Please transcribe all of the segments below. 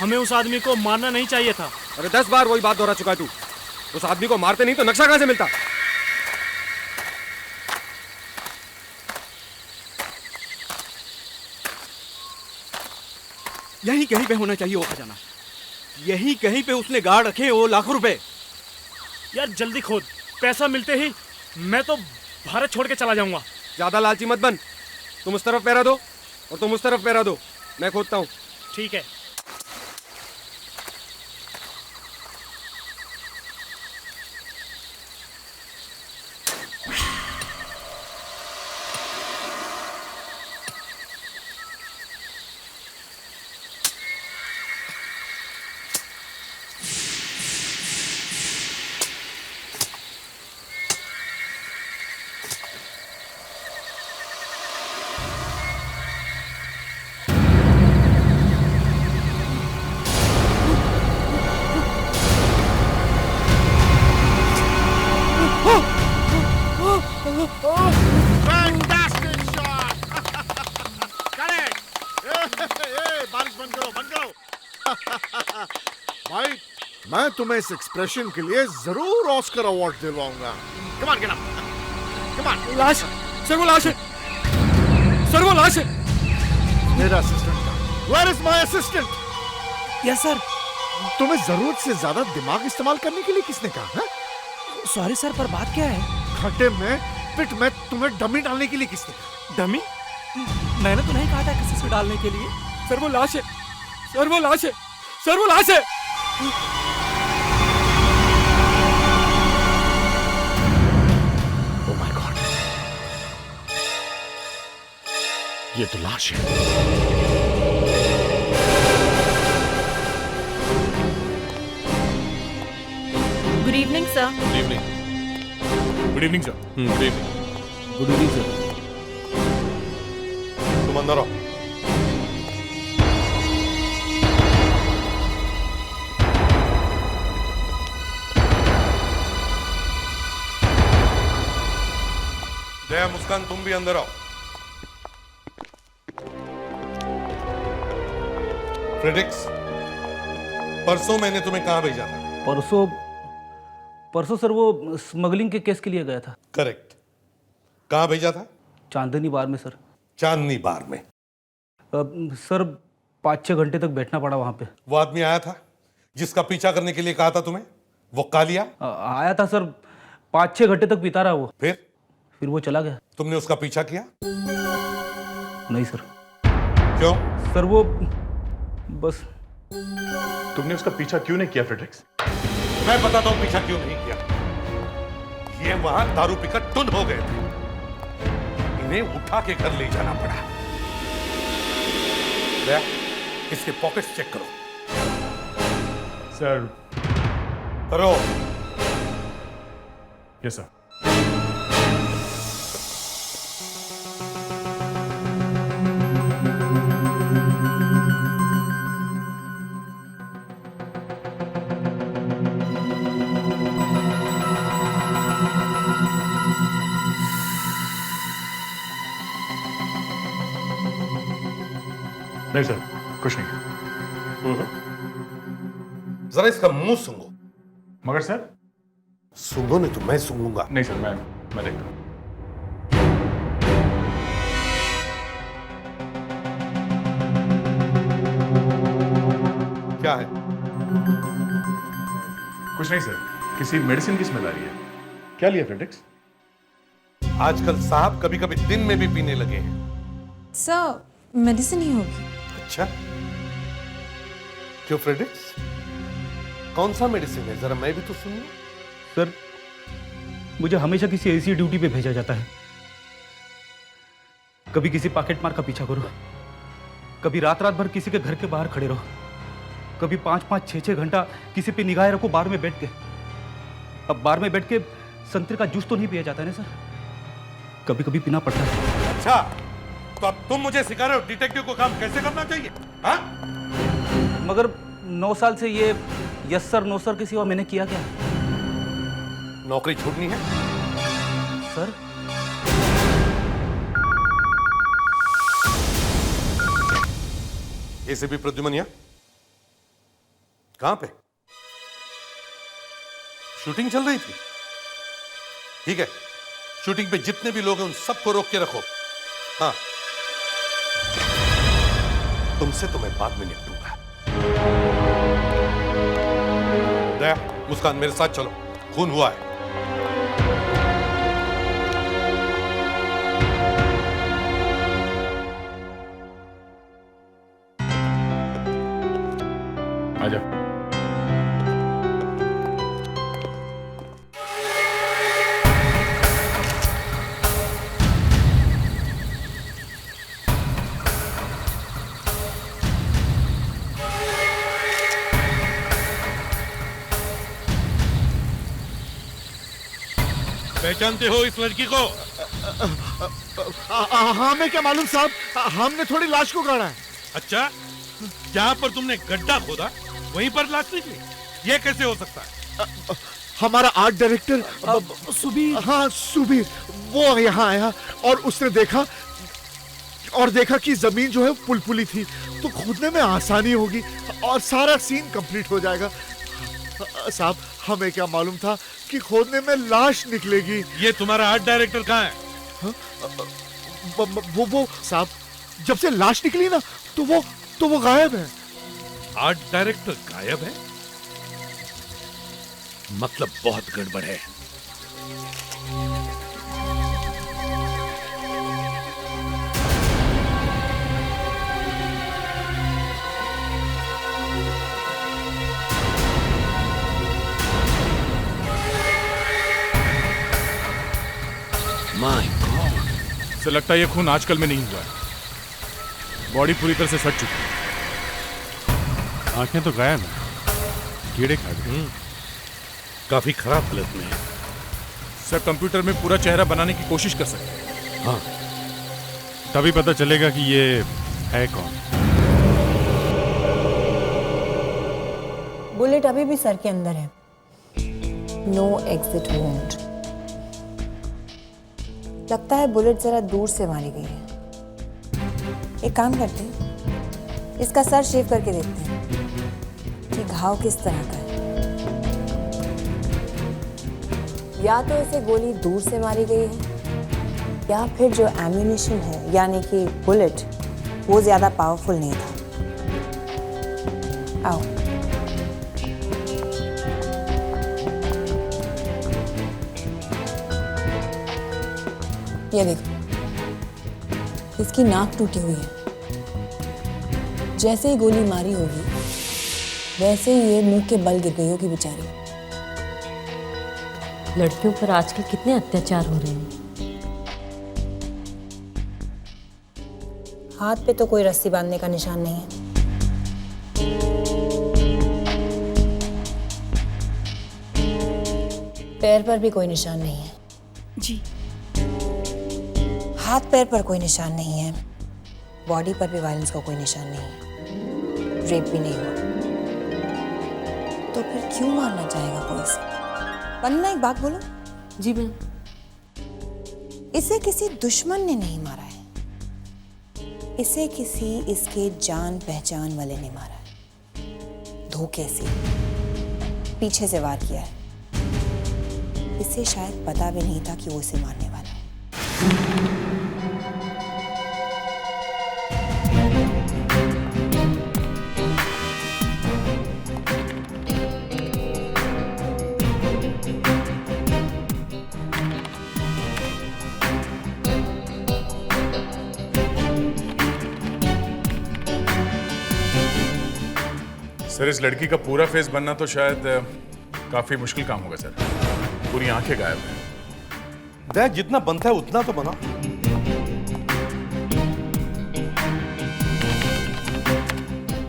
हमें उस आदमी को मारना नहीं चाहिए था। अरे 10 बार वही बात दोहरा चुका है तू। उस आदमी को मारते नहीं तो नक्शा कहां से मिलता? यहीं कहीं पे होना चाहिए वो खजाना। यहीं कहीं पे उसने गाड़ रखे वो लाखों रुपए। यार जल्दी खोद, पैसा मिलते ही मैं तो भारत छोड़ के चला जाऊंगा। ज्यादा लालची मत बन। तुम उस तरफ पैरा दो और तुम उस तरफ पैरा दो, मैं खोदता हूं। ठीक है। Fantastic shot! Correct! बारिश बंद करो, बंद करो। भाई, मैं तुम्हें इस एक्सप्रेशन के लिए जरूर ऑस्कर अवार्ड दिलवाऊंगा। Come on, get up. Come on. लाश, सर वो लाश है। सर वो लाश है। मेरा assistant. Where is my assistant? Yes sir. तुम्हें जरूरत से ज्यादा दिमाग इस्तेमाल करने के लिए किसने कहा? हाँ? सॉरी सर, पर बात क्या है? खड्डे में पिट में तुम्हें डमी डालने के लिए किसने कहा? डमी? मैंने तो नहीं कहा था किसी से डालने के लिए। सर वो लाश है। सर वो लाश है। सर वो लाश है। Oh my God! ये तो लाश है। Good evening sir. Good evening. Good evening sir. Good evening. Good evening sir. तुम अंदर आओ। जया, मुस्कान, तुम भी अंदर आओ। फ्रेडिक्स, परसों मैंने तुम्हें कहां भेजा था? परसों सर वो स्मगलिंग के केस के लिए गया था। करेक्ट। कहां भेजा था? चांदनी बार में सर। चांदनी बार में? सर 5-6 घंटे तक बैठना पड़ा वहां पे। वो आदमी आया था जिसका पीछा करने के लिए कहा था तुम्हें? वो कालिया आया था सर, 5-6 घंटे तक बीता रहा वो। फिर वो चला गया। तुमने उसका पीछा किया? नहीं सर। क्यों? सर वो बस। तुमने उसका पीछा क्यों नहीं किया फ्रेडरिक्स? मैं बताता हूं पीछा क्यों नहीं किया। ये वहां दारू पीकर टुन हो गए थे, इन्हें उठा के घर ले जाना पड़ा। इसके पॉकेट्स चेक करो। सर। करो। Yes sir. नहीं सर, कुछ नहीं। जरा इसका मुंह सूंघो। मगर सर। सूंघो नहीं तो मैं सूंघूंगा। नहीं सर, मैं देखता हूं। क्या है? कुछ नहीं सर, किसी मेडिसिन की स्मेल आ रही है। क्या लिया फ्रेडरिक्स? आजकल साहब कभी कभी दिन में भी पीने लगे हैं। सर मेडिसिन ही होगी। अच्छा, क्यों फ्रेडरिक्स? कौन सा मेडिसिन है, जरा मैं भी तो सुनूं। सर मुझे हमेशा किसी ऐसी ड्यूटी पे भेजा जाता है। कभी किसी पॉकेट मार का पीछा करो, कभी रात रात भर किसी के घर के बाहर खड़े रहो, कभी 5-5, 6-6 घंटा किसी पे निगाहें रखो बार में बैठ के। अब बार में बैठ के संतरे का जूस तो नहीं पिया जाता है ना सर, कभी कभी पीना पड़ता है। अच्छा, तो अब तुम मुझे सिखा रहे हो डिटेक्टिव को काम कैसे करना चाहिए? हाँ? मगर 9 साल से ये यस सर नो सर के सिवा मैंने किया क्या? नौकरी छूटनी है सर? एसीपी प्रद्युमन यहाँ? कहां पे? शूटिंग चल रही थी? ठीक है, शूटिंग पे जितने भी लोग हैं उन सबको रोक के रखो। हाँ, तुमसे तो मैं बाद में निपटूंगा। दया, मुस्कान मेरे साथ चलो, खून हुआ है। आजा। पहचानते हो इस लड़की को? हमें क्या मालूम साहब, हमने थोड़ी लाश को गाड़ा है। अच्छा, जहां पर तुमने गड्ढा खोदा वहीं पर लाश निकली? ये कैसे हो सकता है? हमारा आर्ट डायरेक्टर सुबीर। हाँ सुबीर, वो यहाँ आया और उसने देखा कि जमीन जो है पुलपुली थी, तो खोदने में आसानी होगी और सारा सीन कंप्लीट हो जाएगा। साहब, हमें क्या मालूम था कि खोदने में लाश निकलेगी। ये तुम्हारा आर्ट डायरेक्टर कहाँ है? वो साहब, जब से लाश निकली ना तो वो गायब है। आर्ट डायरेक्टर गायब है? मतलब बहुत गड़बड़ है। से लगता है ये खून आजकल में नहीं हुआ है। बॉडी पूरी तरह से सड़ चुकी है। आंखें तो गायब हैं, कीड़े खा गए। काफी खराब हालत में है। सर, कंप्यूटर में पूरा चेहरा बनाने की कोशिश कर सकते हैं। हाँ, तभी पता चलेगा कि ये है कौन। बुलेट अभी भी सर के अंदर है। No exit won't. लगता है बुलेट जरा दूर से मारी गई है। एक काम करते हैं, इसका सर शेव करके देखते हैं कि घाव किस तरह का है। या तो इसे गोली दूर से मारी गई है, या फिर जो एम्यूनिशन है यानी कि बुलेट, वो ज्यादा पावरफुल नहीं था। आओ। ये देखो, इसकी नाक टूटी हुई है। जैसे ही गोली मारी होगी वैसे ही ये मुंह के बल गिर गई होगी बेचारी। लड़कियों पर आजकल कितने अत्याचार हो रहे हैं। हाथ पे तो कोई रस्सी बांधने का निशान नहीं है। पैर पर भी कोई निशान नहीं है। जी। हाथ पैर पर कोई निशान नहीं है। बॉडी पर भी वायलेंस का कोई निशान नहीं है। रेप भी नहीं हुआ। तो फिर क्यों मारना चाहेगा कोई इसे? वंदना, एक बात बोलो। जी मैम। इसे किसी दुश्मन ने नहीं मारा है, इसे किसी इसके जान पहचान वाले ने मारा है। धोखे से, पीछे से वार किया है। इसे शायद पता भी नहीं था कि वो इसे मारने वाला है। सर, इस लड़की का पूरा फेस बनना तो शायद काफी मुश्किल काम होगा सर। पूरी आंखें गायब हैं। दया, जितना बनता है उतना तो बना।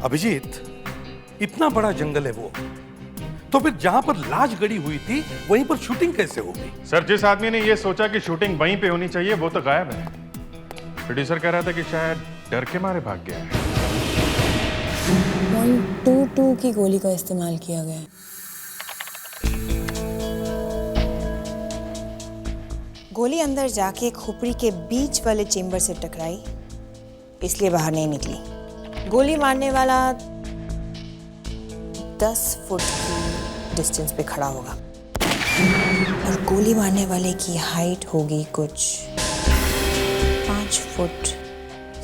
अभिजीत, इतना बड़ा जंगल है वो, तो फिर जहां पर लाश गड़ी हुई थी वहीं पर शूटिंग कैसे होगी? सर, जिस आदमी ने ये सोचा कि शूटिंग वहीं पे होनी चाहिए वो तो गायब है। प्रोड्यूसर कह रहा था कि शायद डर के मारे भाग गया है। .22 की गोली का इस्तेमाल किया गया। गोली अंदर जाके खोपड़ी के बीच वाले चेंबर से टकराई, इसलिए बाहर नहीं निकली। गोली मारने वाला 10 फुट की डिस्टेंस पे खड़ा होगा और गोली मारने वाले की हाइट होगी कुछ 5 फुट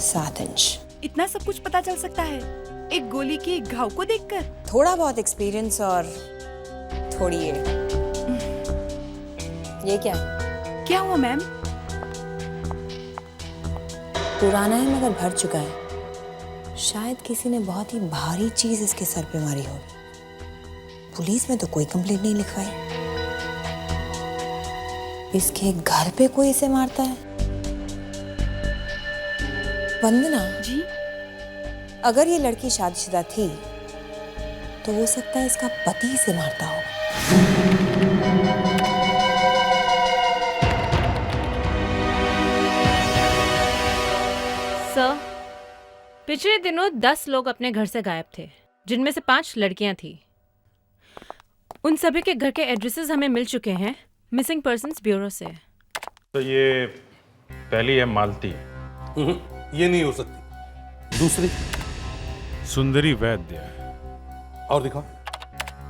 7 इंच। इतना सब कुछ पता चल सकता है एक गोली की घाव को देखकर? थोड़ा बहुत एक्सपीरियंस और थोड़ी ये क्या है? क्या हुआ मैम? पुराना है मगर भर चुका है। शायद किसी ने बहुत ही भारी चीज इसके सर पे मारी होगी। पुलिस में तो कोई कंप्लेंट नहीं लिखवाई। इसके घर पे कोई इसे मारता है? वंदना जी? अगर ये लड़की शादीशुदा थी तो हो सकता है इसका पति इसे मारता हो। सर, पिछले दिनों 10 लोग अपने घर से गायब थे, जिनमें से 5 लड़कियां थी। उन सभी के घर के एड्रेसेस हमें मिल चुके हैं मिसिंग पर्सन्स ब्यूरो से। तो ये पहली है मालती, ये नहीं हो सकती। दूसरी? सुंदरी वैद्य, और दिखाओ।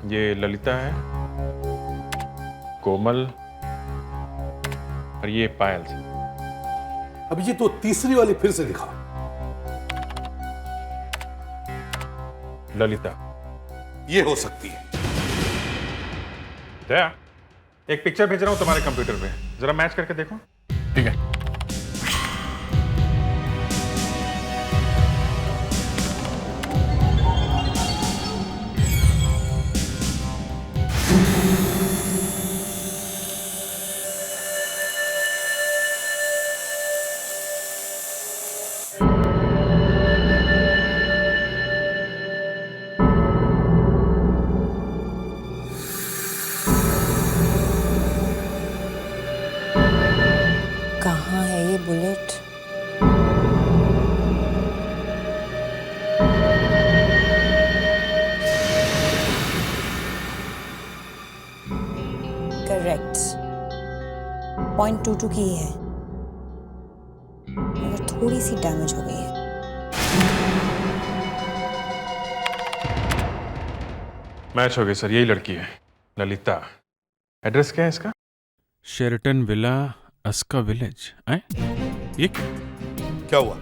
ये ललिता है, कोमल, और ये पायल से। अब ये तो तीसरी वाली फिर से दिखा। ललिता। ये हो सकती है। दया, एक पिक्चर भेज रहा हूं तुम्हारे कंप्यूटर पे, जरा मैच करके देखो। ठीक है। कहाँ है ये बुलेट? करेक्ट, .22 की ही है, मगर थोड़ी सी डैमेज हो गई है। मैच हो गई सर, यही लड़की है ललिता। एड्रेस क्या है इसका? Sheraton villa, Aska village. ये क्या हुआ?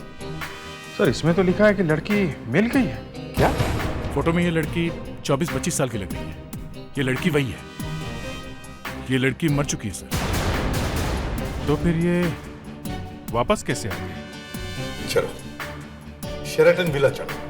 सर इसमें तो लिखा है कि लड़की मिल गई है। क्या? फोटो में ये लड़की 24-25 साल की लग रही है। ये लड़की वही है। ये लड़की मर चुकी है सर। तो फिर ये वापस कैसे आ गई? चलो शेराटन विला चलो।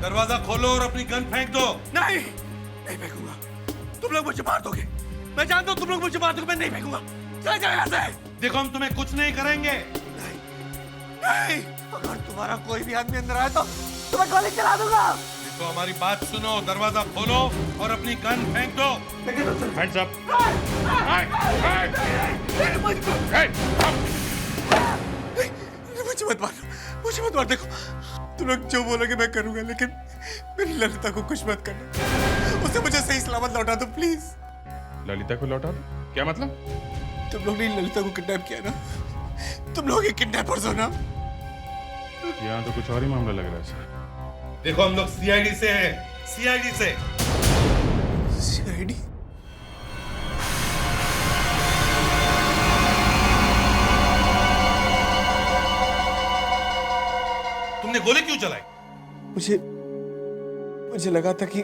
दरवाजा खोलो और अपनी गन फेंक दो। नहीं, नहीं फेंकूंगा। तुम लोग मुझे मार दोगे। मैं जानता हूँ तुम लोग मुझे मार दोगे। मैं नहीं फेंकूंगा। चले जाओ यहाँ से। देखो हम तुम्हें कुछ नहीं करेंगे। नहीं, नहीं। अगर तुम्हारा कोई भी आदमी अंदर आए तो तुम्हें गोली चला दूंगा। देखो हमारी बात सुनो, दरवाजा खोलो और अपनी गन फेंक दो। Hands up. मुझे मत मारो, मुझे मत मार। देखो तुम लोग जो बोलोगे मैं करूंगा, लेकिन मेरी ललिता को कुछ मत करना। उसे मुझे सही सलामत लौटा दो प्लीज। ललिता को लौटा दो? क्या मतलब? तुम लोग ने ललिता को किडनैप किया ना? तुम लोग ही किडनैपर्स हो ना? यहाँ तो कुछ और ही मामला लग रहा है सर। देखो हम लोग सीआईडी से हैं, सीआईडी से। सीआईडी? गोली क्यों चलाई? मुझे लगा था कि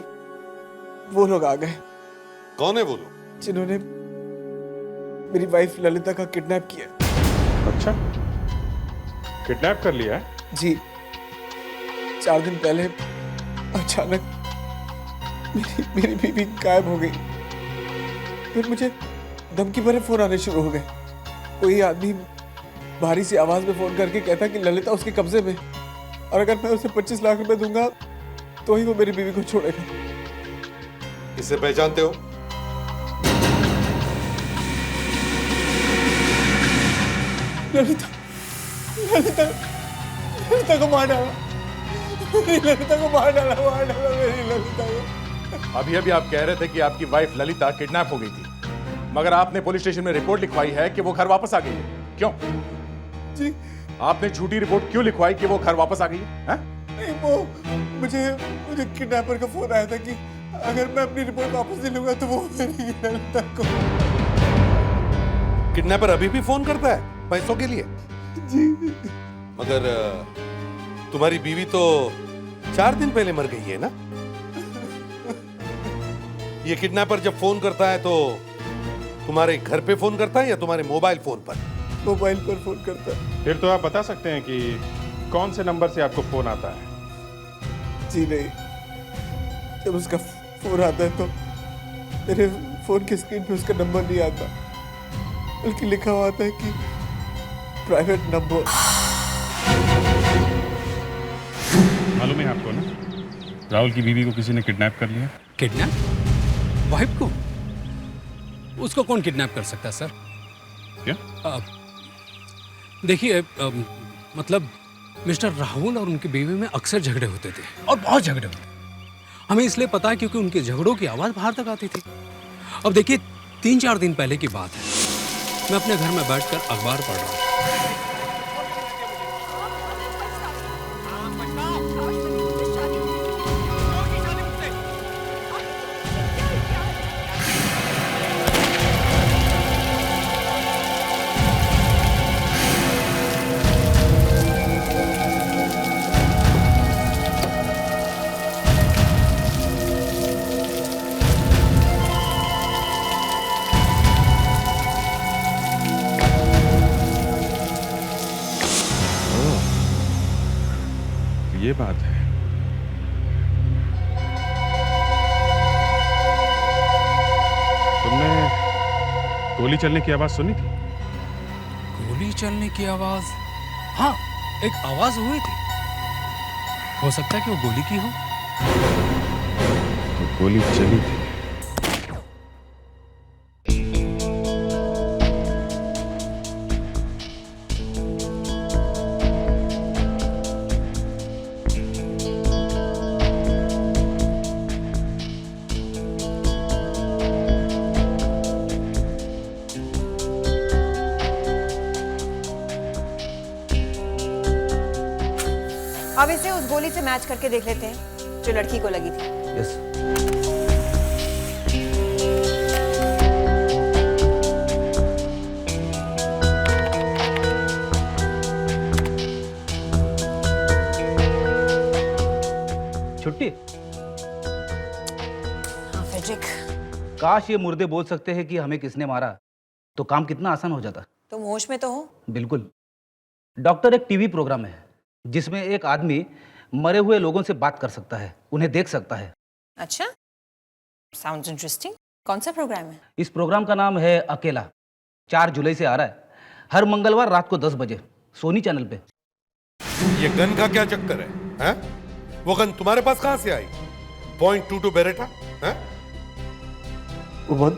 वो लोग आ गए। कौन है वो लोग? जिन्होंने मेरी वाइफ ललिता का किडनैप किया। अच्छा, किडनैप कर लिया है? जी, 4 दिन पहले अचानक मेरी बीवी गायब हो गई। फिर मुझे धमकी भरे फोन आने शुरू हो गए। कोई आदमी भारी सी आवाज में फोन करके कहता कि ललिता उसके कब्जे में, और अगर मैं उसे 25 लाख रुपए दूंगा तो ही वो मेरी बीवी को छोड़ेगा। इसे पहचानते हो? ललिता को मार डाला। मेरी ललिता को मार डाला मेरी ललिता को। अभी अभी आप कह रहे थे कि आपकी वाइफ ललिता किडनैप हो गई थी, मगर आपने पुलिस स्टेशन में रिपोर्ट लिखवाई है कि वो घर वापस आ गई है। क्यों? जी, आपने झूठी रिपोर्ट क्यों लिखवाई कि वो घर वापस आ गई है? नहीं, वो मुझे किडनैपर का फोन आया था कि अगर मैं अपनी रिपोर्ट वापस नहीं लूंगा तो वो मेरी ललिता को। किडनैपर अभी भी फोन करता है पैसों के लिए? जी। मगर तुम्हारी बीवी तो 4 दिन पहले मर गई है ना? ये किडनैपर जब फोन करता है तो तुम्हारे घर पे फोन करता है या तुम्हारे मोबाइल फोन पर? मोबाइल पर फोन करता है। फिर तो आप बता सकते हैं कि कौन से नंबर से आपको फोन आता है? जी नहीं, जब उसका फोन आता है तो मेरे फोन की स्क्रीन पे उसका नंबर नहीं आता, बल्कि लिखा हुआ आता है कि प्राइवेट नंबर। मालूम है आपको ना, राहुल की बीवी को किसी ने किडनैप कर लिया। किडनैप? वाइफ को? उसको कौन किडनैप कर सकता है सर? क्या? देखिए, मतलब मिस्टर राहुल और उनकी बीवी में अक्सर झगड़े होते थे, और बहुत झगड़े होते। हमें इसलिए पता है क्योंकि उनके झगड़ों की आवाज बाहर तक आती थी। अब देखिए, 3-4 दिन पहले की बात है, मैं अपने घर में बैठकर अखबार पढ़ रहा था। ये बात है। तुमने गोली चलने की आवाज सुनी थी? गोली चलने की आवाज? हाँ, एक आवाज हुई थी। हो सकता है कि वो गोली की हो। तो गोली चली थी। अब इसे उस गोली से मैच करके देख लेते हैं जो लड़की को लगी थी। यस। छुट्टी? हाँ फ्रेडरिक। काश ये मुर्दे बोल सकते हैं कि हमें किसने मारा, तो काम कितना आसान हो जाता। तुम होश में तो हो? बिल्कुल। डॉक्टर एक टीवी प्रोग्राम है जिसमें एक आदमी मरे हुए लोगों से बात कर सकता है, उन्हें देख सकता है। अच्छा, साउंड्स इंटरेस्टिंग। कौन सा प्रोग्राम है? इस प्रोग्राम का नाम है अकेला। 4 जुलाई से आ रहा है, हर मंगलवार रात को 10 बजे सोनी चैनल पे। ये गन का क्या चक्कर है? हैं? वो गन तुम्हारे पास कहां से आई? .22 बेरेटा? हैं? वो बहुत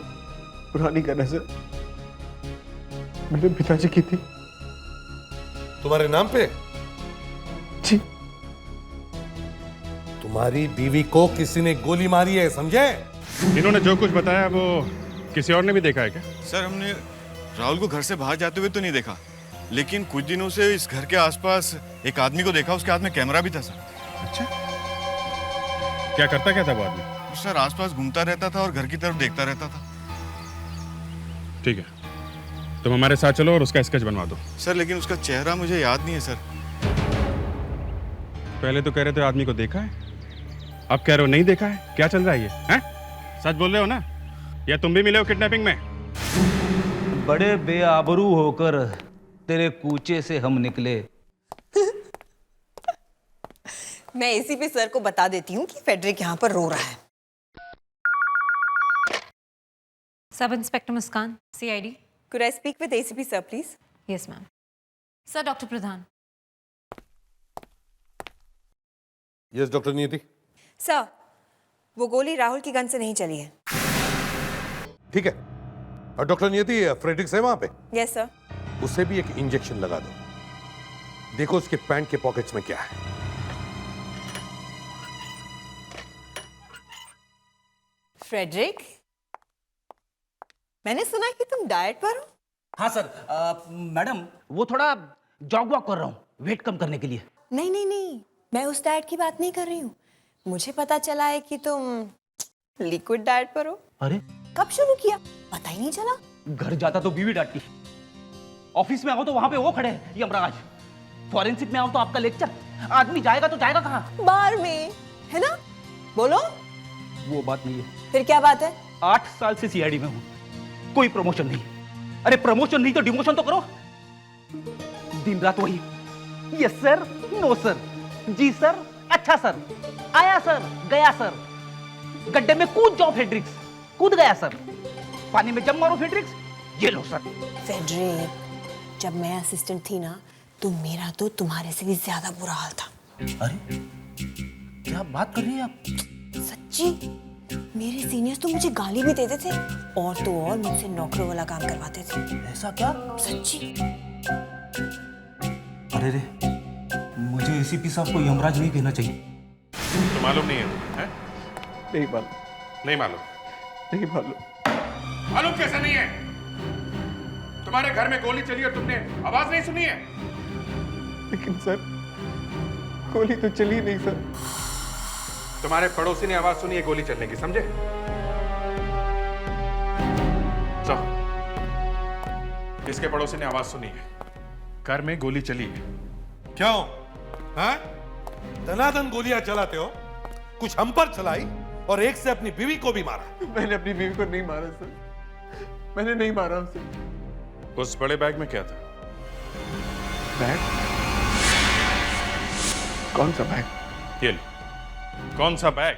पुरानी गन है सर, मेरे पिताजी की थी। तुम्हारे नाम पे? जी। तुम्हारी बीवी को किसी ने गोली मारी है, समझे? इन्होंने जो कुछ बताया वो किसी और ने भी देखा है क्या? सर, हमने राहुल को घर से बाहर जाते हुए तो नहीं देखा, लेकिन कुछ दिनों से इस घर के आसपास एक आदमी को देखा, उसके हाथ में कैमरा भी था सर। अच्छा, क्या करता क्या था वो आदमी? सर, आसपास घूमता रहता था और घर की तरफ देखता रहता था। ठीक है, तुम हमारे साथ चलो और उसका स्केच बनवा दो। सर, लेकिन उसका चेहरा मुझे याद नहीं है सर। पहले तो कह रहे थे आदमी को देखा है, अब कह रहे हो नहीं देखा है। क्या चल रहा है ये? हैं? सच बोल रहे हो ना? या तुम भी मिले हो किडनैपिंग में? बड़े बेआबरू होकर तेरे कूचे से हम निकले। मैं एसीपी सर को बता देती हूँ कि फेडरिक यहाँ पर रो रहा है। Sub inspector Muskan, CID। Could I speak with ACP sir, please? Yes, ma'am. Sir, doctor Pradhan. Yes doctor नियति। सर, वो गोली राहुल की गन से नहीं चली है। ठीक है। और डॉक्टर नियति, फ्रेडरिक्स है वहां पे? Yes sir. उसे भी एक इंजेक्शन लगा दो। देखो उसके पैंट के पॉकेट्स में क्या है। फ्रेडरिक, मैंने सुना कि तुम डाइट पर हो। हाँ सर, मैडम वो थोड़ा जॉग वॉक कर रहा हूँ वेट कम करने के लिए। नहीं नहीं नहीं, मैं उस डाइट की बात नहीं कर रही हूँ। मुझे पता चला है कि तुम लिक्विड डाइट पर हो। अरे कब शुरू किया? पता ही नहीं चला। घर जाता तो बीवी डांटती, ऑफिस में आओ तो वहां पे वो खड़े हैं यमराज, फॉरेंसिक में आओ तो आपका लेक्चर। आदमी जाएगा तो जाएगा कहाँ? बार में, है ना? बोलो। वो बात नहीं है। फिर क्या बात है? 8 साल से CID में हूँ, कोई प्रमोशन नहीं। अरे प्रमोशन नहीं तो डिमोशन तो करो। दिन रात वही, यस सर, नो सर, जी सर, अच्छा सर, आया सर, गया सर, गड्ढे में कूद जाओ फेड्रिक्स, कूद गया सर, पानी में जम मारो फेड्रिक्स, ये लो सर। फेडरिक, जब मैं असिस्टेंट थी ना, तो मेरा तो तुम्हारे से भी ज्यादा बुरा हाल था। अरे क्या बात कर रही है आप? सच्ची, मेरे सीनियर्स तो मुझे गाली भी देते थे, और तो और मुझसे नौकरों वाला काम करवाते थे। ऐसा क्या? सच्ची। अरे रे, मुझे ACP साहब को यमराज नहीं कहना चाहिए। तो मालूम नहीं है? नहीं मालूम। नहीं मालूम? नहीं मालूम। मालूम कैसे नहीं है? तुम्हारे घर में गोली चली और तुमने आवाज नहीं सुनी है? लेकिन सर, गोली तो चली नहीं सर। तुम्हारे पड़ोसी ने आवाज सुनी है गोली चलने की, समझे? किसके पड़ोसी ने आवाज सुनी है? घर में गोली चली है। क्यों? हाँ? धनाधन गोलियां चलाते हो, कुछ हम पर चलाई और एक से अपनी बीवी को भी मारा। मैंने अपनी बीवी को नहीं मारा सर, मैंने नहीं मारा उसे। उस बड़े बैग में क्या था? बैग? कौन सा बैग? ये लो। कौन सा बैग?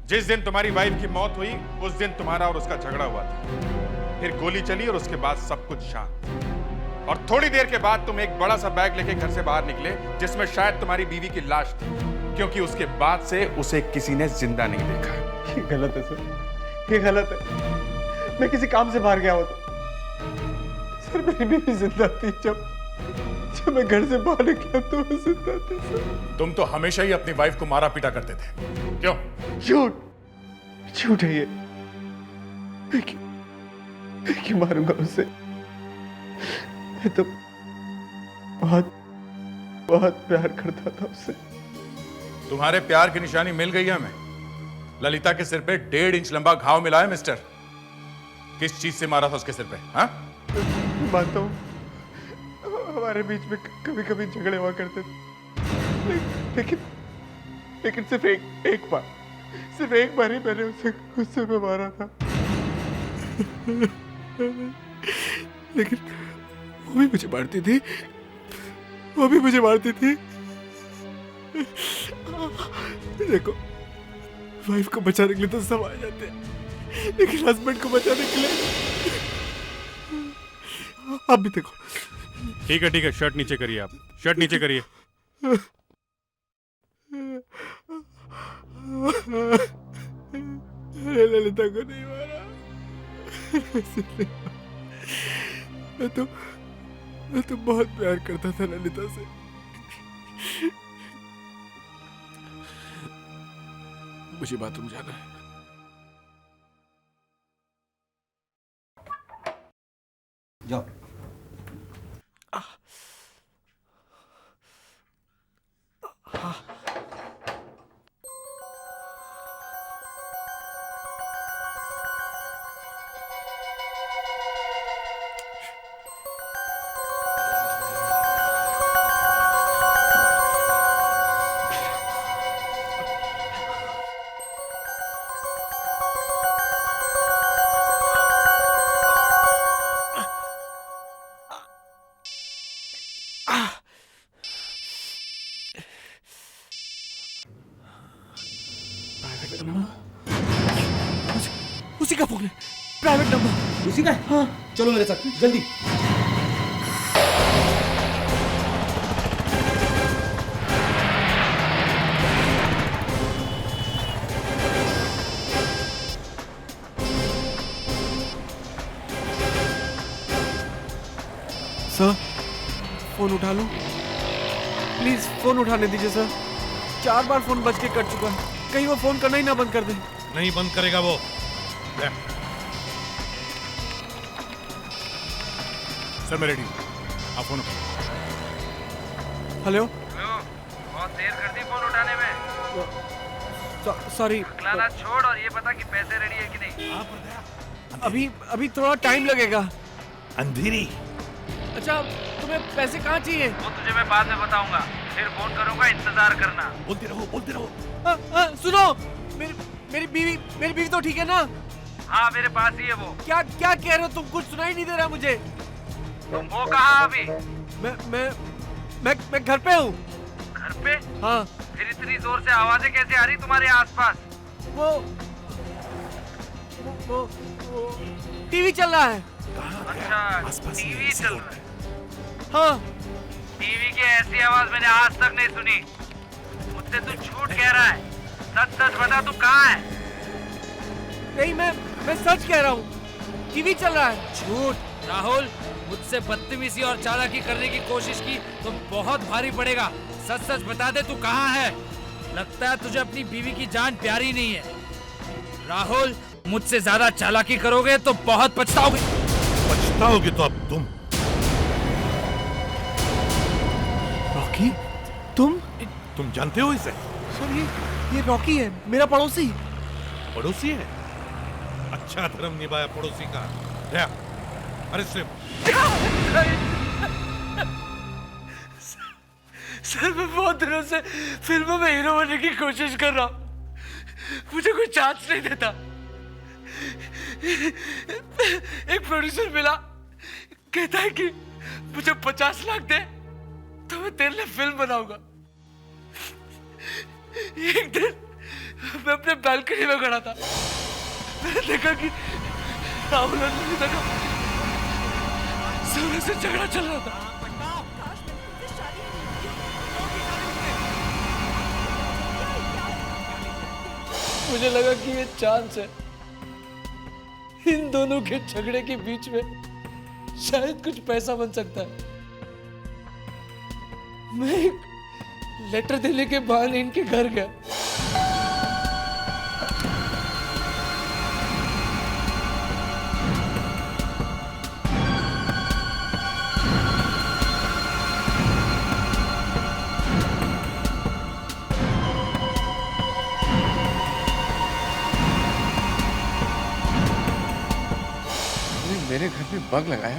जिस दिन तुम्हारी वाइफ की मौत हुई उस दिन तुम्हारा और उसका झगड़ा हुआ था, फिर गोली चली और उसके बाद सब कुछ शांत। और थोड़ी देर के बाद तुम एक बड़ा सा बैग लेके घर से बाहर निकले जिसमें शायद तुम्हारी बीवी की लाश थी, क्योंकि उसके बाद से उसे किसी ने जिंदा नहीं देखा। ये गलत है सर, ये गलत है। मैं किसी काम से बाहर गया होता सर, मेरी बीवी जिंदा थी। जब मैं घर से बाहर निकला तो वो जिंदा थी सर। तुम तो हमेशा ही अपनी वाइफ को मारा पीटा करते थे, क्यों? झूठ है ये। मैं क्यों मारूंगा उसे? मैं तो बहुत बहुत प्यार करता था उससे। तुम्हारे प्यार की निशानी मिल गई है हमें। ललिता के सिर पे 1.5 इंच लंबा घाव मिला है मिस्टर। किस चीज से मारा था उसके सिर पे? हाँ? मानता हूँ हमारे बीच में कभी कभी झगड़े हुआ करते थे, लेकिन सिर्फ एक बार ही मैंने उसे गुस्से में मारा था। लेकिन वो भी मुझे मारती थी, देखो, वाइफ को बचाने के लिए तो सब आ जाते हैं, लेकिन हस्बैंड को बचाने के लिए आप भी देखो। ठीक है, शर्ट नीचे करिए। आप शर्ट नीचे करिए। ललिता को नहीं मारा। मैं तो बहुत प्यार करता था ललिता से। मुझे बाथरूम जाना है। जाओ। उसी का फोन है, प्राइवेट नंबर। उसी का? हाँ। चलो मेरे साथ जल्दी। सर फोन उठा लो प्लीज, फोन उठाने दीजिए सर। 4 बार फोन बज के कट चुका है, कहीं वो फोन करना ही ना बंद कर दे। नहीं बंद करेगा वो। सर मैं रेडी हूँ, आप फोन उठाओ। हेलो, बहुत देर कर दी फोन उठाने में। सॉरी। अगलाना छोड़ और ये पता कि पैसे रेडी है कि नहीं। अभी थोड़ा टाइम लगेगा। अंधेरी। अच्छा, तुम्हें पैसे कहाँ चाहिए? वो तुझे मैं बाद में बताऊंगा, फिर फोन करूंगा, इंतजार करना। बोलते रहो बोलते रहो। सुनो, मेरी बीवी तो ठीक है ना? हाँ मेरे पास ही है वो। क्या कह रहे हो तुम? कुछ सुनाई नहीं दे रहा मुझे। वो कहाँ अभी? मैं घर पे हूँ। घर पे? हाँ। फिर इतनी जोर से आवाजें कैसे आ रही तुम्हारे आसपास? वो टीवी चल रहा है। अच्छा, टीवी चल रहा है। हाँ। टीवी की ऐसी आवाज मैंने आज तक नहीं सुनी। मुझसे तू झूठ कह रहा है, सच सच बता तू कहाँ है? नहीं, मैं सच कह रहा हूँ, टीवी चल रहा है। झूठ। राहुल, मुझसे बदतमीजी और चालाकी करने की कोशिश की तो बहुत भारी पड़ेगा। सच सच बता दे तू कहाँ है? लगता है तुझे अपनी बीवी की जान प्यारी नहीं है। राहुल, मुझसे ज्यादा चालाकी करोगे तो बहुत पछताओगे। पछताओगे तो अब रॉकी, तुम जानते हो इसे? सर ये रॉकी है, मेरा पड़ोसी। पड़ोसी है? अच्छा धर्म निभाया पड़ोसी का। अरे सर मैं बहुत दिनों से फिल्मों में हीरो बनने की कोशिश कर रहा हूँ, मुझे कोई चांस नहीं देता। एक प्रोड्यूसर मिला, कहता है कि मुझे 50 लाख दे तो मैं तेरे लिए फिल्म बनाऊंगा। एक दिन मैं अपने बालकनी में खड़ा था, मैंने देखा कि राहुल और ललिता का जोरों से झगड़ा चल रहा था। मुझे लगा कि ये चांस है, इन दोनों के झगड़े के बीच में शायद कुछ पैसा बन सकता है। मैं एक लेटर देने के बहाने इनके घर गया। मेरे घर में बग लगाया,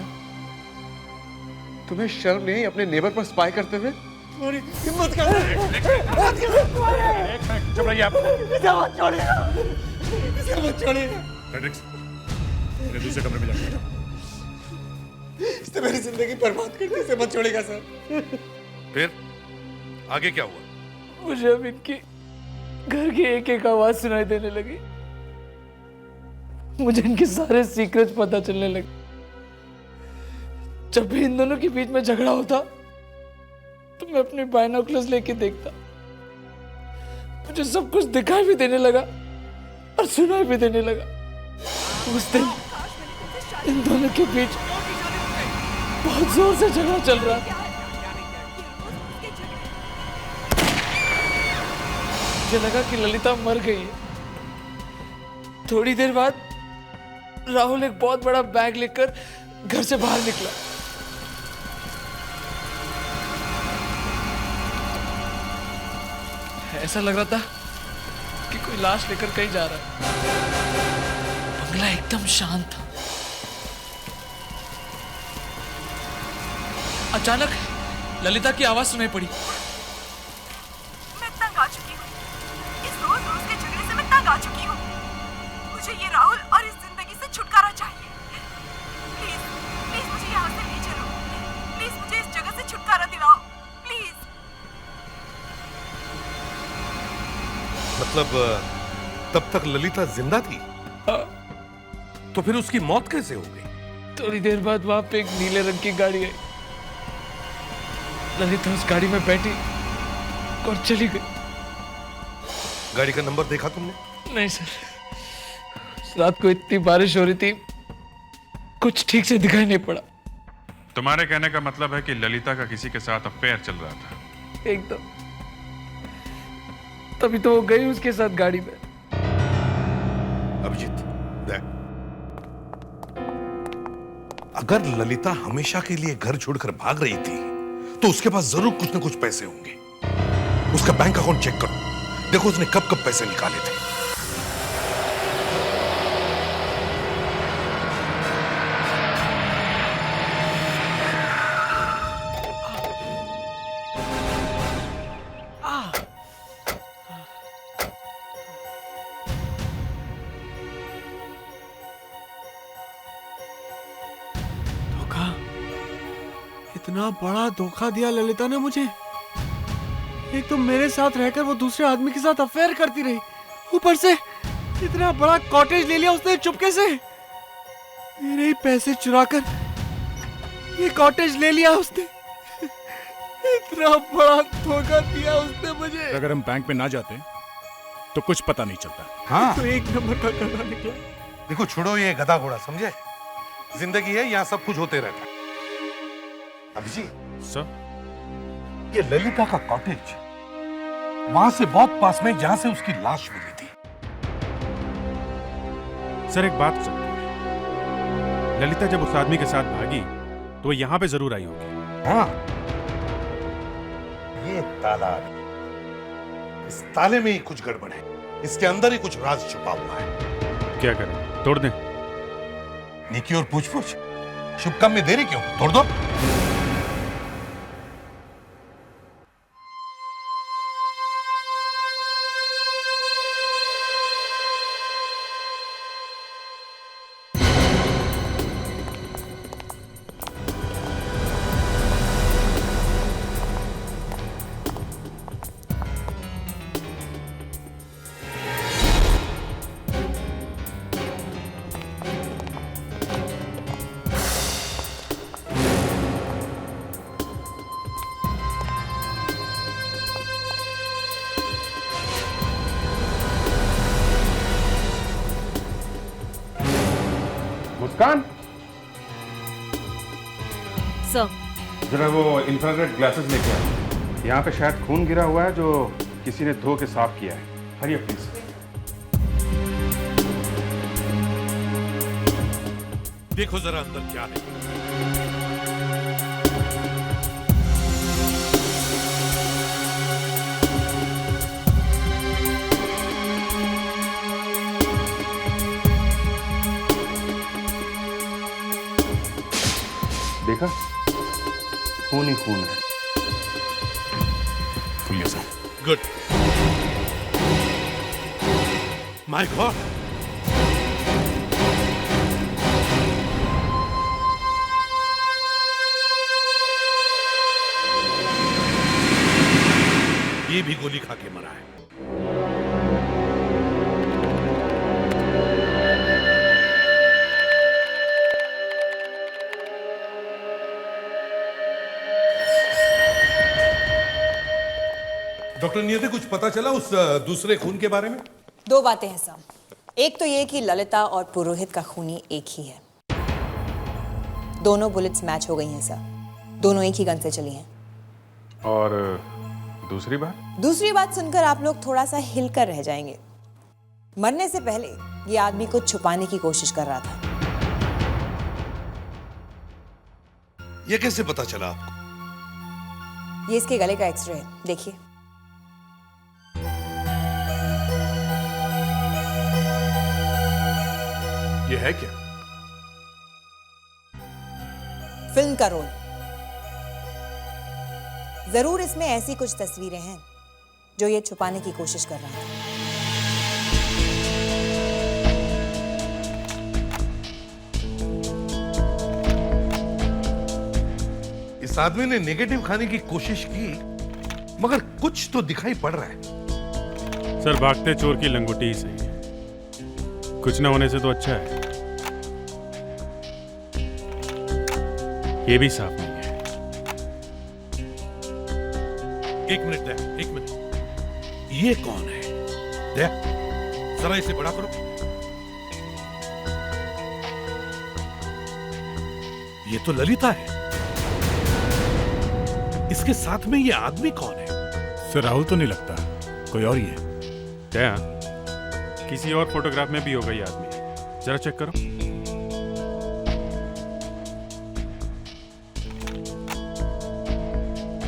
तुम्हें शर्म नहीं अपने नेबर पर स्पाई करते हुए? तुम्हारी हिम्मत कर। चुप रहिए आप। इसे मत छोड़िए। फ्रेडरिक्स, मेरे दूसरे कमरे में जाके बैठो। इसने मेरी जिंदगी बर्बाद कर दी, इसे मत छोड़ेगा सर। फिर आगे क्या हुआ? मुझे अब इनकी घर की एक आवाज सुनाई देने लगी, मुझे इनके सारे सीक्रेट्स पता चलने लगे। जब भी इन दोनों के बीच में झगड़ा होता तो मैं अपने बाइनोकुलर्स लेके देखता, मुझे सब कुछ दिखाई भी देने लगा और सुनाई भी देने लगा। उस दिन इन दोनों के बीच बहुत जोर से झगड़ा चल रहा। मुझे लगा कि ललिता मर गई है। थोड़ी देर बाद राहुल एक बहुत बड़ा बैग लेकर घर से बाहर निकला। ऐसा लग रहा था कि कोई लाश लेकर कहीं जा रहा है। बंगला एकदम शांत था। अचानक ललिता की आवाज सुनाई पड़ी। मैं तंग आ चुकी हूँ, इस रोज रोज के झगड़े से मैं तंग आ चुकी हूँ। मुझे ये राहुल और इस जिंदगी से छुटकारा चाहिए। प्लीज प्लीज मुझे यहाँ से ले चलो। प्लीज मुझे इस जगह से छुटकारा दिलाओ प्लीज। मतलब तब तक ललिता जिंदा थी? तो फिर उसकी मौत कैसे हो गई? थोड़ी देर बाद वहां पे एक नीले रंग की गाड़ी आई। ललिता उस गाड़ी में बैठी और चली गई। गाड़ी का नंबर देखा तुमने? नहीं सर, रात को इतनी बारिश हो रही थी, कुछ ठीक से दिखाई नहीं पड़ा। तुम्हारे कहने का मतलब है कि ललिता का किसी के साथ अफेयर चल रहा था? एकदम। तभी तो वो गई उसके साथ गाड़ी में। अभिजीत देख, अगर ललिता हमेशा के लिए घर छोड़कर भाग रही थी तो उसके पास जरूर कुछ न कुछ पैसे होंगे। उसका बैंक अकाउंट चेक करो, देखो उसने कब कब पैसे निकाले थे। इतना बड़ा धोखा दिया ललिता ने मुझे। एक तो मेरे साथ रहकर वो दूसरे आदमी के साथ अफेयर करती रही, ऊपर से इतना बड़ा कॉटेज ले लिया उसने चुपके से। मेरे ही पैसे चुराकर ये कॉटेज ले लिया उसने। इतना बड़ा धोखा दिया उसने मुझे। अगर हम बैंक में ना जाते तो कुछ पता नहीं चलता। हाँ, तो एक नंबर का गधा निकला। देखो छोड़ो ये गधा घोड़ा, समझे? जिंदगी है, यहाँ सब कुछ होते रहता है। अभिजीत सर, ये ललिता का कॉटेज वहां से बहुत पास में जहां से उसकी लाश मिली थी। सर एक बात सर, ललिता जब उस आदमी के साथ भागी तो वो यहां पे जरूर आई होगी। हाँ, ये ताला, इस ताले में ही कुछ गड़बड़ है, इसके अंदर ही कुछ राज छुपा हुआ है। क्या करें, तोड़ दें? नेकी और पूछ-पूछ, शुभ काम में देरी क्यों? तोड़ दो। मुस्कान, सर जरा वो इंफ्रारेड ग्लासेस लेके आओ। यहाँ पे शायद खून गिरा हुआ है जो किसी ने धो के साफ किया है। हरिए प्लीज। देखो जरा अंदर क्या है। देखा, खून ही खून है। खुलिए सर। गुड। माय गॉड, ये भी गोली खा के मरा है। डॉक्टर नियति, कुछ पता चला उस दूसरे खून के बारे में? दो बातें हैं साहब। एक तो ये कि ललिता और पुरोहित का खूनी एक ही है। दोनों बुलेट्स मैच हो गई हैं सर। दोनों एक ही गन से चली हैं। और दूसरी बात? दूसरी बात सुनकर आप लोग थोड़ा सा हिलकर रह जाएंगे। मरने से पहले ये आदमी कुछ छुपाने की कोशिश कर रहा था। ये कैसे पता चला आपको? ये इसके गले का एक्सरे है, देखिए। ये है क्या? फिल्म का रोल। जरूर इसमें ऐसी कुछ तस्वीरें हैं जो ये छुपाने की कोशिश कर रहा है। इस आदमी ने नेगेटिव खाने की कोशिश की, मगर कुछ तो दिखाई पड़ रहा है। सर भागते चोर की लंगोटी ही सही है, कुछ ना होने से तो अच्छा है। ये भी साफ नहीं है। एक मिनट दया, एक मिनट। ये कौन है? दया, जरा इसे बड़ा करो। ये तो ललिता है। इसके साथ में ये आदमी कौन है? सर राहुल तो नहीं लगता, कोई और ही है। क्या किसी और फोटोग्राफ में भी होगा ये आदमी? जरा चेक करो।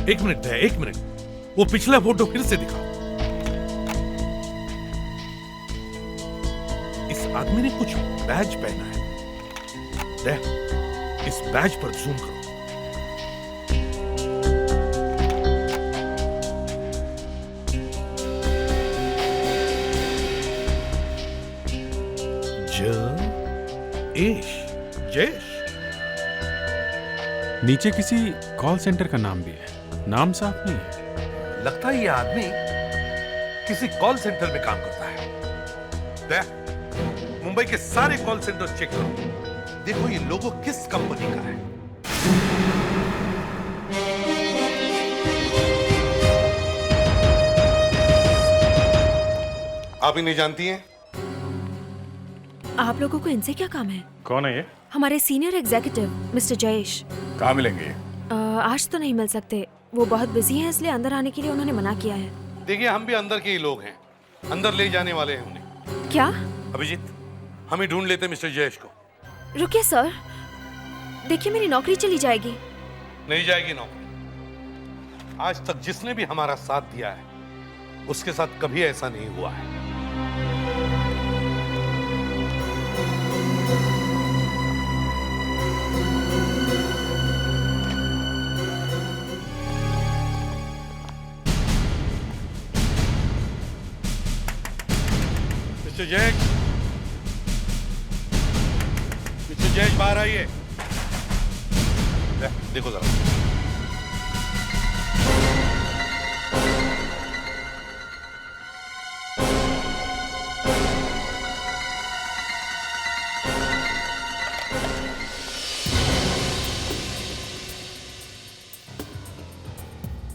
एक मिनट दया, एक मिनट। वो पिछला फोटो फिर से दिखाओ। इस आदमी ने कुछ बैज पहना है। दया, इस बैज पर जूम करो। जयेश। नीचे किसी कॉल सेंटर का नाम भी है, नाम साफ नहीं है। लगता है ये आदमी किसी कॉल सेंटर में काम करता है। दया, मुंबई के सारे कॉल सेंटर चेक करो, देखो ये लोगो किस कंपनी का है। आप ही नहीं जानती हैं? आप लोगों को इनसे क्या काम है? कौन है ये? हमारे सीनियर एग्जीक्यूटिव मिस्टर जयेश। कहाँ मिलेंगे ये? आज तो नहीं मिल सकते, वो बहुत बिजी हैं, इसलिए अंदर आने के लिए उन्होंने मना किया है। देखिए, हम भी अंदर के ही लोग हैं, अंदर ले जाने वाले हैं उन्हें। क्या? अभिजीत, हम ही ढूंढ लेते मिस्टर जयेश को। रुकिए सर, देखिए मेरी नौकरी चली जाएगी। नहीं जाएगी नौकरी। आज तक जिसने भी हमारा साथ दिया है उसके साथ कभी ऐसा नहीं हुआ है। मिस्टर जयेश, बाहर आइए। देखो जरा।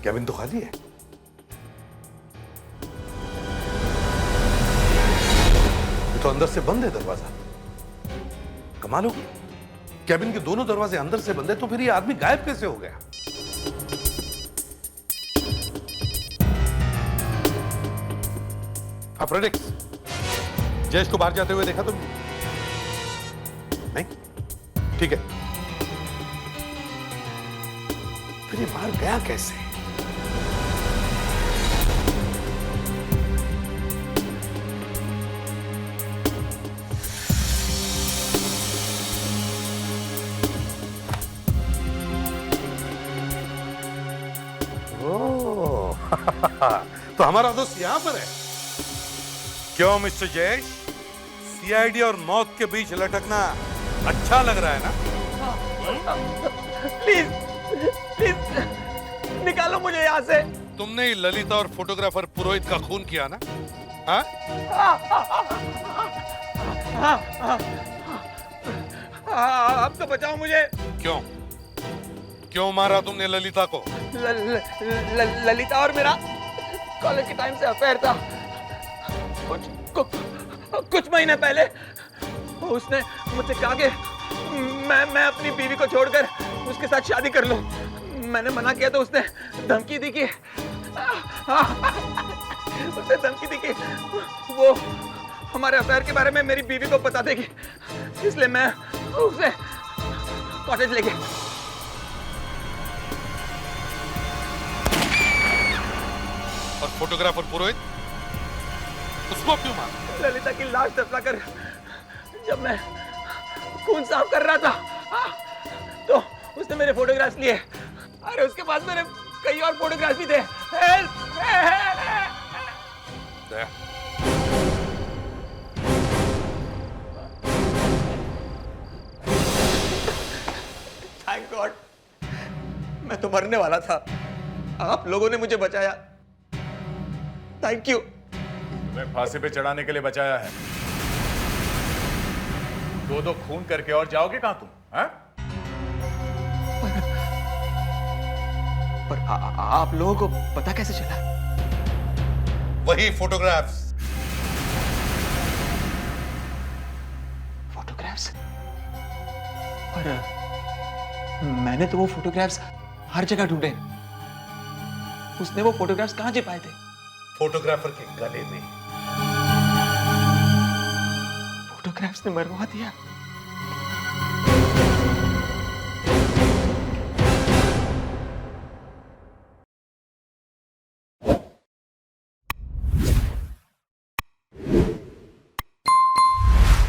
कैबिन तो खाली है। ये तो अंदर से बंद है दरवाजा। कमाल होगी, कैबिन के दोनों दरवाजे अंदर से बंद है, तो फिर ये आदमी गायब कैसे हो गया? अफ्रेडिक्स, जयेश को बाहर जाते हुए देखा तुमने? नहीं? ठीक है, फिर ये बाहर गया कैसे? तो हमारा दोस्त यहां पर है। क्यों मिस्टर जयेश, सीआईडी और मौत के बीच लटकना अच्छा लग रहा है ना? प्लीज निकालो मुझे यहाँ से। तुमने ही ललिता और फोटोग्राफर पुरोहित का खून किया ना? हाँ? अब तो बचाओ मुझे। क्यों क्यों मारा तुमने ललिता को? ललिता और मेरा कॉलेज के टाइम से अफेयर था। कुछ महीने पहले उसने मुझसे कहा कि मैं अपनी बीवी को छोड़कर उसके साथ शादी कर लूं। मैंने मना किया तो उसने धमकी दी कि वो हमारे अफेयर के बारे में मेरी बीवी को बता देगी, इसलिए मैं उसे कॉलेज ले गया। और फोटोग्राफर पुरोहित, उसको क्यों मारा? ललिता की लाश दफनाकर जब मैं खून साफ कर रहा था तो उसने मेरे फोटोग्राफ्स लिए। अरे उसके पास मेरे कई और फोटोग्राफ्स भी थे। हेल्प! थैंक गॉड, मैं तो मरने वाला था, आप लोगों ने मुझे बचाया। Thank you. तुम्हें फांसी पे चढ़ाने के लिए बचाया है। दो खून करके और जाओगे कहां तुम? हाँ? पर आप लोगों को पता कैसे चला? वही फोटोग्राफ्स। फोटोग्राफ्स? पर मैंने तो वो फोटोग्राफ्स हर जगह ढूंढे। उसने वो फोटोग्राफ्स कहाँ छिपाए थे? फोटोग्राफर के गले में। फोटोग्राफ्स ने मरवा दिया।